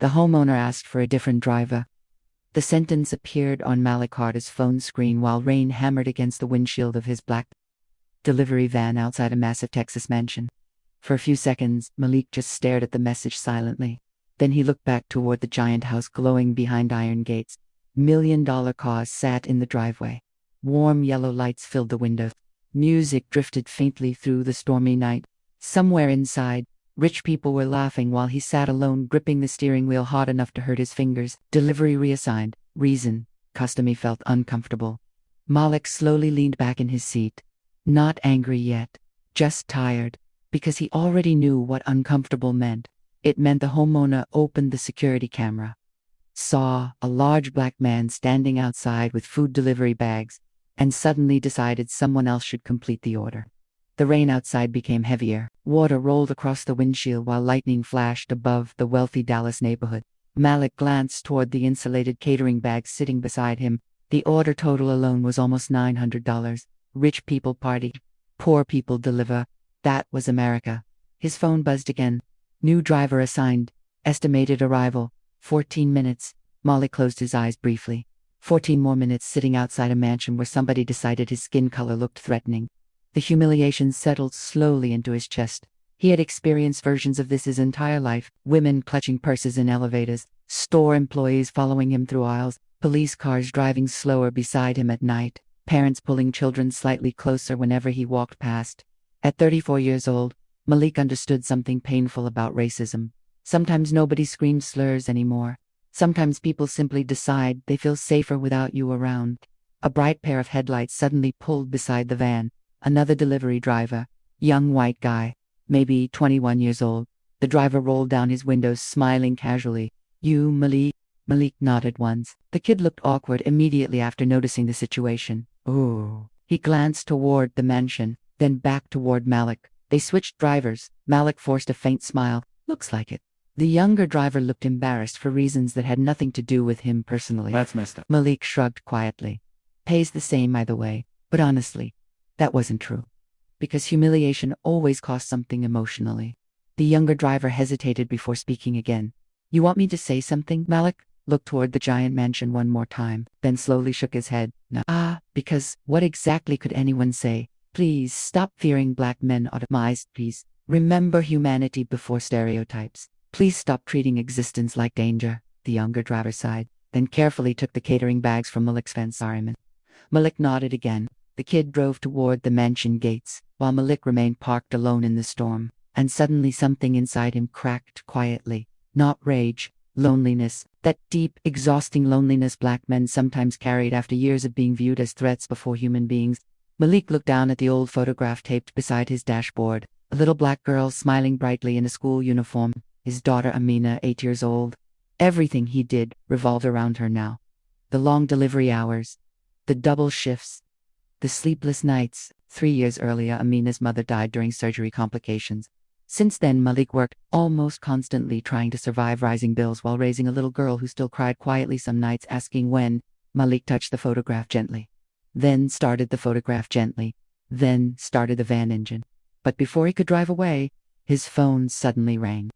The homeowner asked for a different driver. The sentence appeared on Malik Carter's phone screen while rain hammered against the windshield of his black delivery van outside a massive Texas mansion. For a few seconds, Malik just stared at the message silently. Then he looked back toward the giant house glowing behind iron gates. $1 million cars sat in the driveway. Warm yellow lights filled the windows. Music drifted faintly through the stormy night. Somewhere inside, rich people were laughing while he sat alone gripping the steering wheel hard enough to hurt his fingers. Delivery reassigned. Reason. Custom. He felt uncomfortable. Malik slowly leaned back in his seat. Not angry yet. Just tired. Because he already knew what uncomfortable meant. It meant the homeowner opened the security camera. Saw a large black man standing outside with food delivery bags, and suddenly decided someone else should complete the order. The rain outside became heavier. Water rolled across the windshield while lightning flashed above the wealthy Dallas neighborhood. Malik glanced toward the insulated catering bags sitting beside him. The order total alone was almost $900. Rich people party. Poor people deliver. That was America. His phone buzzed again. New driver assigned. Estimated arrival. 14 minutes. Malik closed his eyes briefly. 14 more minutes sitting outside a mansion where somebody decided his skin color looked threatening. The humiliation settled slowly into his chest. He had experienced versions of this his entire life. Women clutching purses in elevators. Store employees following him through aisles. Police cars driving slower beside him at night. Parents pulling children slightly closer whenever he walked past. At 34 years old, Malik understood something painful about racism. Sometimes nobody screams slurs anymore. Sometimes people simply decide they feel safer without you around. A bright pair of headlights suddenly pulled beside the van. Another delivery driver. Young white guy. Maybe 21 years old. The driver rolled down his windows, smiling casually. You, Malik? Malik nodded once. The kid looked awkward immediately after noticing the situation. Ooh. He glanced toward the mansion, then back toward Malik. They switched drivers. Malik forced a faint smile. Looks like it. The younger driver looked embarrassed for reasons that had nothing to do with him personally. That's messed up. Malik shrugged quietly. Pays the same either way. But honestly, that wasn't true. Because humiliation always costs something emotionally. The younger driver hesitated before speaking again. You want me to say something, Malik? Looked toward the giant mansion one more time, then slowly shook his head. No. Because what exactly could anyone say? Please stop fearing black men automized, please. Remember humanity before stereotypes. Please stop treating existence like danger. The younger driver sighed, then carefully took the catering bags from Malik's fence. Sorry, man. Malik nodded again. The kid drove toward the mansion gates, while Malik remained parked alone in the storm. And suddenly something inside him cracked quietly. Not rage, loneliness. That deep, exhausting loneliness black men sometimes carried after years of being viewed as threats before human beings. Malik looked down at the old photograph taped beside his dashboard. A little black girl smiling brightly in a school uniform. His daughter Amina, 8 years old. Everything he did revolved around her now. The long delivery hours. The double shifts. The sleepless nights. 3 years earlier, Amina's mother died during surgery complications. Since then, Malik worked almost constantly trying to survive rising bills while raising a little girl who still cried quietly some nights asking when. Malik touched the photograph gently. Then started the photograph gently. Then started the van engine. But before he could drive away, his phone suddenly rang.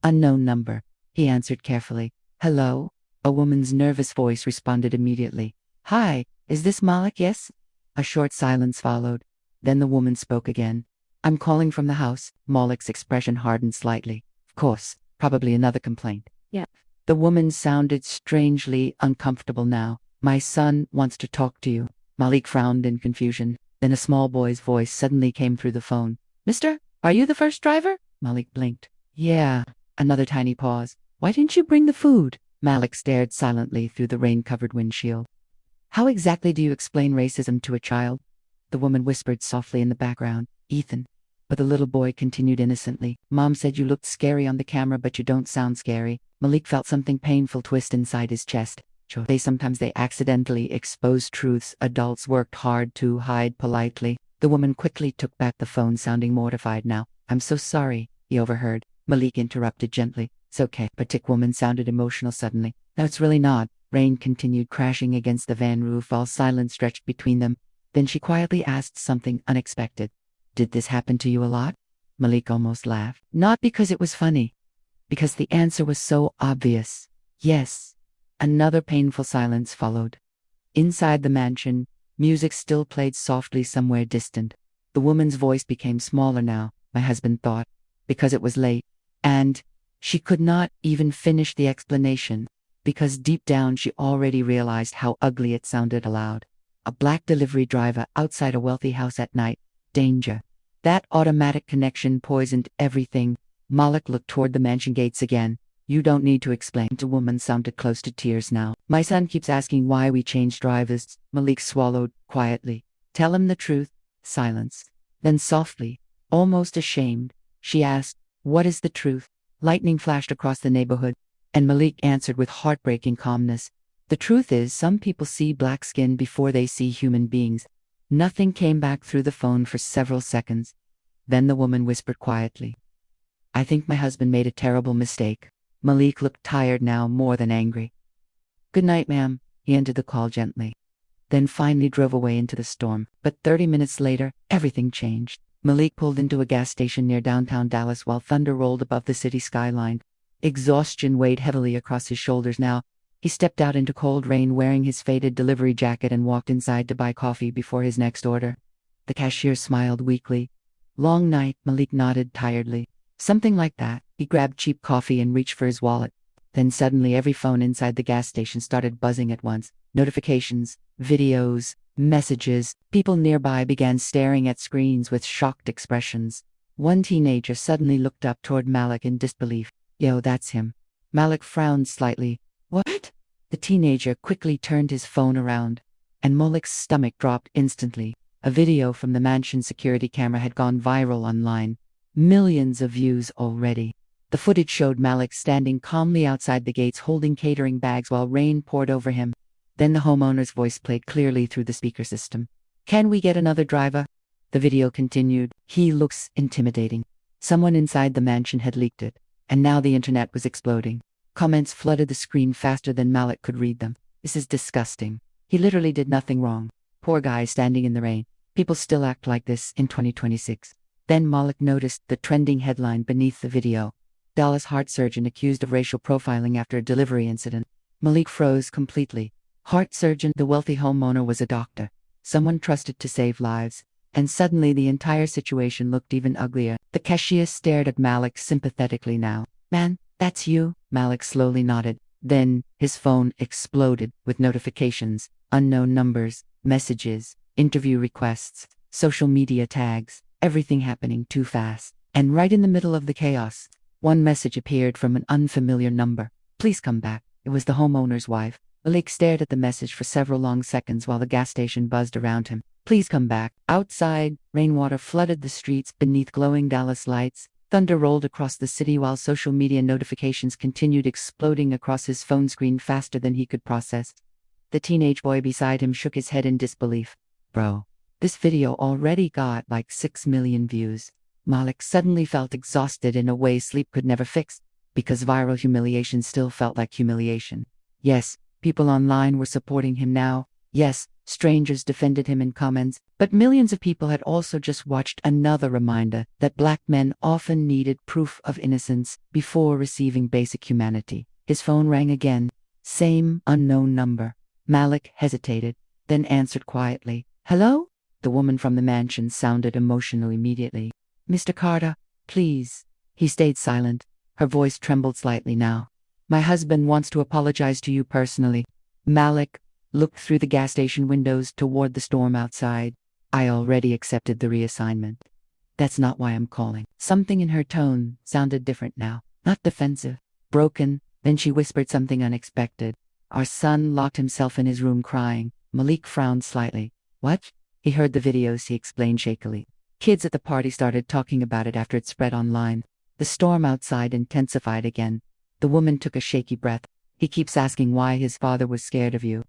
Unknown number. He answered carefully. Hello? A woman's nervous voice responded immediately. Hi, is this Malik? Yes? A short silence followed. Then the woman spoke again. I'm calling from the house. Malik's expression hardened slightly. Of course, probably another complaint. Yeah. The woman sounded strangely uncomfortable now. My son wants to talk to you. Malik frowned in confusion. Then a small boy's voice suddenly came through the phone. Mister, are you the first driver? Malik blinked. Yeah. Another tiny pause. Why didn't you bring the food? Malik stared silently through the rain-covered windshield. How exactly do you explain racism to a child? The woman whispered softly in the background. Ethan. But the little boy continued innocently. Mom said you looked scary on the camera, but you don't sound scary. Malik felt something painful twist inside his chest. Sometimes they accidentally expose truths adults worked hard to hide politely. The woman quickly took back the phone, sounding mortified now. I'm so sorry, he overheard. Malik interrupted gently. It's okay. Patik woman sounded emotional suddenly. No, it's really not. Rain continued crashing against the van roof while silence stretched between them. Then she quietly asked something unexpected. Did this happen to you a lot? Malik almost laughed. Not because it was funny. because the answer was so obvious. Yes. Another painful silence followed. Inside the mansion, music still played softly somewhere distant. The woman's voice became smaller now, my husband thought, because it was late. And she could not even finish the explanation, because deep down she already realized how ugly it sounded aloud. A black delivery driver outside a wealthy house at night. Danger. That automatic connection poisoned everything. Malik looked toward the mansion gates again. You don't need to explain. The woman sounded close to tears now. My son keeps asking why we changed drivers. Malik swallowed quietly. Tell him the truth. Silence. Then softly, almost ashamed, she asked, what is the truth? Lightning flashed across the neighborhood, and Malik answered with heartbreaking calmness. The truth is, some people see black skin before they see human beings. Nothing came back through the phone for several seconds. Then the woman whispered quietly, I think my husband made a terrible mistake. Malik looked tired now, more than angry. Good night, ma'am. He ended the call gently. Then finally drove away into the storm. But 30 minutes later, everything changed. Malik pulled into a gas station near downtown Dallas while thunder rolled above the city skyline. Exhaustion weighed heavily across his shoulders now. He stepped out into cold rain wearing his faded delivery jacket and walked inside to buy coffee before his next order. The cashier smiled weakly. Long night, Malik nodded tiredly. Something like that. He grabbed cheap coffee and reached for his wallet. Then suddenly every phone inside the gas station started buzzing at once. Notifications, videos, messages. People nearby began staring at screens with shocked expressions. One teenager suddenly looked up toward Malik in disbelief. Yo, that's him. Malik frowned slightly. What? The teenager quickly turned his phone around, and Malik's stomach dropped instantly. A video from the mansion security camera had gone viral online. Millions of views already. The footage showed Malik standing calmly outside the gates holding catering bags while rain poured over him. Then the homeowner's voice played clearly through the speaker system. Can we get another driver? The video continued. He looks intimidating. Someone inside the mansion had leaked it, and now the internet was exploding. Comments flooded the screen faster than Malik could read them. This is disgusting. He literally did nothing wrong. Poor guy standing in the rain. People still act like this in 2026. Then Malik noticed the trending headline beneath the video. Dallas heart surgeon accused of racial profiling after a delivery incident. Malik froze completely. Heart surgeon, the wealthy homeowner, was a doctor. Someone trusted to save lives. And suddenly the entire situation looked even uglier. The cashier stared at Malik sympathetically now. Man, that's you? Malik slowly nodded. Then his phone exploded with notifications, unknown numbers, messages, interview requests, social media tags, everything happening too fast. And right in the middle of the chaos, one message appeared from an unfamiliar number. Please come back. It was the homeowner's wife. Malik stared at the message for several long seconds while the gas station buzzed around him. Please come back. Outside, rainwater flooded the streets beneath glowing Dallas lights. Thunder rolled across the city while social media notifications continued exploding across his phone screen faster than he could process. The teenage boy beside him shook his head in disbelief. Bro, this video already got like 6 million views. Malik suddenly felt exhausted in a way sleep could never fix, because viral humiliation still felt like humiliation. Yes, people online were supporting him now. Yes, strangers defended him in comments, but millions of people had also just watched another reminder that black men often needed proof of innocence before receiving basic humanity. His phone rang again. Same unknown number. Malik hesitated, then answered quietly. Hello? The woman from the mansion sounded emotional immediately. Mr. Carter, please. He stayed silent. Her voice trembled slightly now. My husband wants to apologize to you personally. Malik looked through the gas station windows toward the storm outside. I already accepted the reassignment. That's not why I'm calling. Something in her tone sounded different now. Not defensive. Broken. Then she whispered something unexpected. Our son locked himself in his room crying. Malik frowned slightly. What? He heard the videos, he explained shakily. Kids at the party started talking about it after it spread online. The storm outside intensified again. The woman took a shaky breath. He keeps asking why his father was scared of you.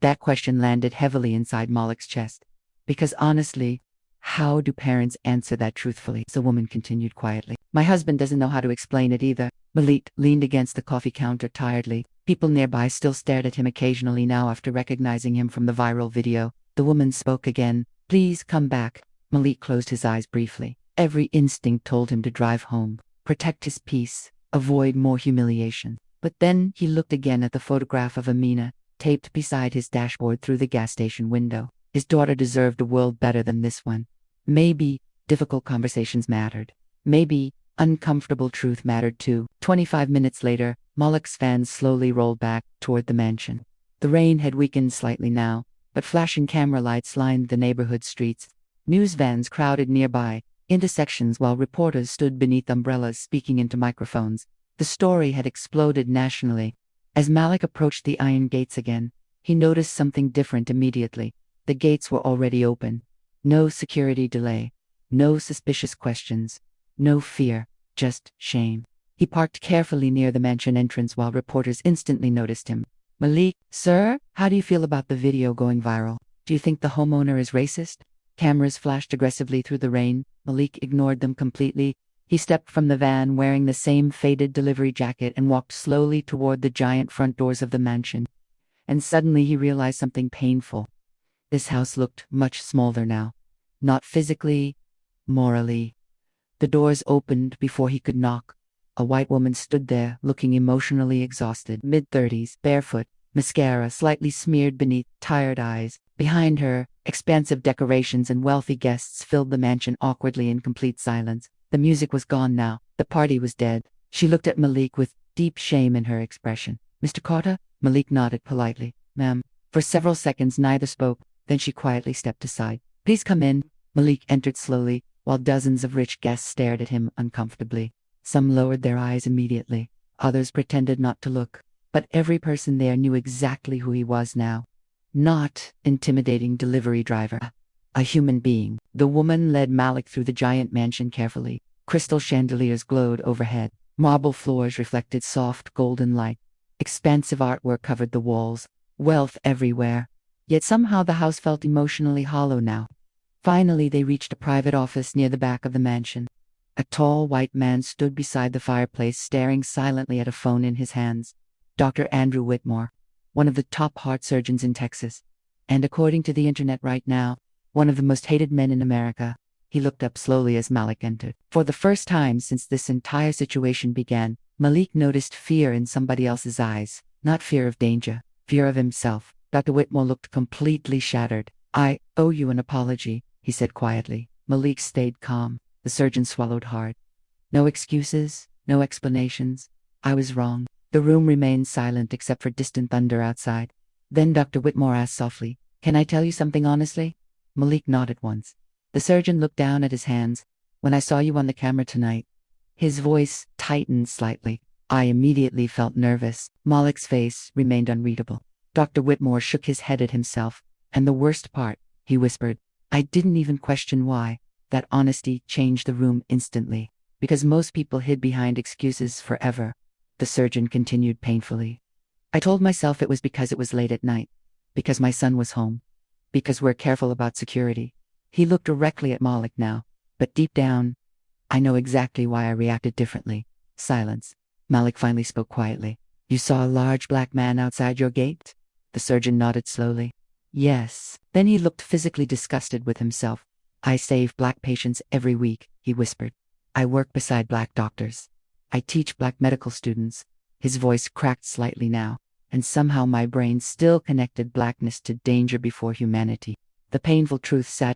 That question landed heavily inside Malik's chest. Because honestly, how do parents answer that truthfully? The woman continued quietly. My husband doesn't know how to explain it either. Malik leaned against the coffee counter tiredly. People nearby still stared at him occasionally now after recognizing him from the viral video. The woman spoke again. Please come back. Malik closed his eyes briefly. Every instinct told him to drive home, protect his peace. avoid more humiliation. But then he looked again at the photograph of Amina, taped beside his dashboard through the gas station window. His daughter deserved a world better than this one. Maybe difficult conversations mattered. Maybe uncomfortable truth mattered too. 25 minutes later, Moloch's vans slowly rolled back toward the mansion. The rain had weakened slightly now, but flashing camera lights lined the neighborhood streets. News vans crowded nearby intersections while reporters stood beneath umbrellas speaking into microphones. The story had exploded nationally. As Malik approached the iron gates again, he noticed something different immediately. The gates were already open. No security delay. No suspicious questions. No fear. Just shame. He parked carefully near the mansion entrance while reporters instantly noticed him. Malik, sir, how do you feel about the video going viral? Do you think the homeowner is racist? Cameras flashed aggressively through the rain. Malik ignored them completely. He stepped from the van wearing the same faded delivery jacket and walked slowly toward the giant front doors of the mansion. And suddenly he realized something painful. This house looked much smaller now. Not physically, morally. The doors opened before he could knock. A white woman stood there, looking emotionally exhausted, mid-30s, barefoot, mascara slightly smeared beneath tired eyes. Behind her, expansive decorations and wealthy guests filled the mansion awkwardly in complete silence. The music was gone now. The party was dead. She looked at Malik with deep shame in her expression. Mr. Carter? Malik nodded politely. Ma'am. For several seconds neither spoke, then she quietly stepped aside. Please come in. Malik entered slowly, while dozens of rich guests stared at him uncomfortably. Some lowered their eyes immediately. Others pretended not to look. But every person there knew exactly who he was now. Not intimidating delivery driver. A human being. The woman led Malik through the giant mansion carefully. Crystal chandeliers glowed overhead. Marble floors reflected soft golden light. Expansive artwork covered the walls. Wealth everywhere. Yet somehow the house felt emotionally hollow now. Finally, they reached a private office near the back of the mansion. A tall white man stood beside the fireplace, staring silently at a phone in his hands. Dr. Andrew Whitmore, one of the top heart surgeons in Texas. And according to the internet right now, one of the most hated men in America. He looked up slowly as Malik entered. For the first time since this entire situation began, Malik noticed fear in somebody else's eyes. Not fear of danger, fear of himself. Dr. Whitmore looked completely shattered. I owe you an apology, he said quietly. Malik stayed calm. The surgeon swallowed hard. No excuses, no explanations. I was wrong. The room remained silent except for distant thunder outside. Then Dr. Whitmore asked softly, Can I tell you something honestly? Malik nodded once. The surgeon looked down at his hands. When I saw you on the camera tonight, his voice tightened slightly. I immediately felt nervous. Malik's face remained unreadable. Dr. Whitmore shook his head at himself. And the worst part, he whispered, I didn't even question why. That honesty changed the room instantly. Because most people hid behind excuses forever. The surgeon continued painfully. I told myself it was because it was late at night. Because my son was home. Because we're careful about security. He looked directly at Malik now. But deep down, I know exactly why I reacted differently. Silence. Malik finally spoke quietly. You saw a large black man outside your gate? The surgeon nodded slowly. Yes. Then he looked physically disgusted with himself. I save black patients every week, he whispered. I work beside black doctors. I teach black medical students. His voice cracked slightly now, and somehow my brain still connected blackness to danger before humanity. The painful truth sat